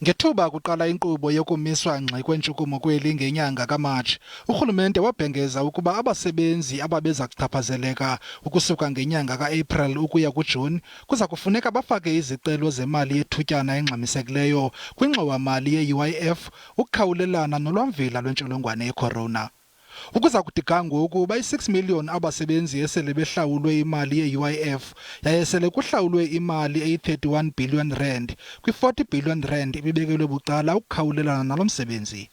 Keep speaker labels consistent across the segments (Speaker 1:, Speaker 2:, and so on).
Speaker 1: Ngethuba kuqala inkqubo yokumiswa ngxi kwentshukumo kwilinge ngenyanga kaMatshi, uRhulumente wabhengeza ukuba abasebenzi ababeza kuchaphazeleka ukusuka ngenyanga kaApril ukuya kuJuni kuza kufuneka bafake izicelo zemali yethutyana engxamisekileyo kwingxowa-mali yeUIF, ukukhawulelana nolwamvila lwentsholongwane yeCorona. Ukuza kuthi ga ngoku i-6 million abasebenzi esele behlawulwe imali yeUIF yaye sele kuhlawulwe imali eyi-31 billion rand kwi-40 billion rand ibibekelwe bucala ukukhawulelana nalo msebenzi.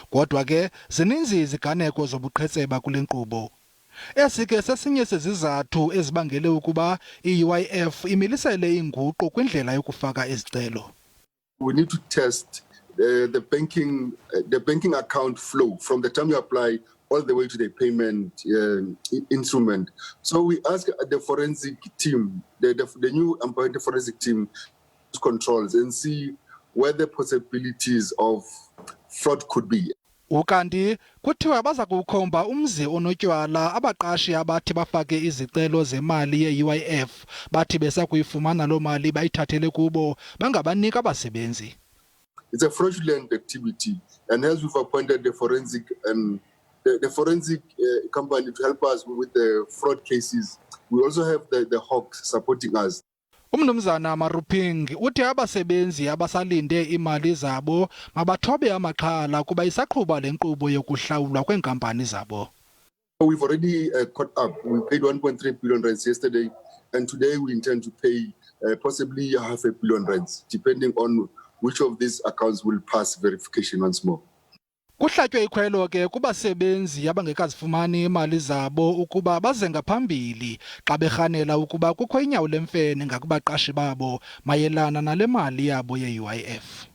Speaker 1: Kodwa ke zininzi iziganeko zobuqhetseba kule nkqubo. Esi ke sesinye sezizathu ezibangele ukuba iUIF imilisele inguqu kwindlela yokufaka izicelo.
Speaker 2: We need to test the banking account flow from the time you apply all the way to the payment instrument. So we ask the forensic team, the new appointed forensic team, controls and see where the possibilities of fraud could be.
Speaker 1: Ukanti kuthiwa baza kukhomba umzi onotywala abaqashi abathi bafake izicelo zemali yeUIF bathi besakuyifumana loo mali bayithathele kubo bangabanika abasebenzi.
Speaker 2: It's a fraudulent activity, and as we've appointed the forensic company to help us with the fraud cases, we also have the Hawks supporting us.
Speaker 1: Umnumzana Maruping uthi abasebenzi abasalinde imali zabo mabathobe amaxhala kuba isaqhuba le nkqubo yokuhlawulwa kweenkampani zabo.
Speaker 2: We've already caught up. We paid 1.3 billion rands yesterday, and today we intend to pay possibly $500 million, depending on which of these accounts will pass verification once more.
Speaker 1: Kuhlatywe ikhwelo ke kubasebenzi abangekazifumani imali zabo ukuba baze ngaphambili xa berhanela ukuba kukho inyawo lemfene ngakubaqashi babo mayelana nale mali yabo yeUIF.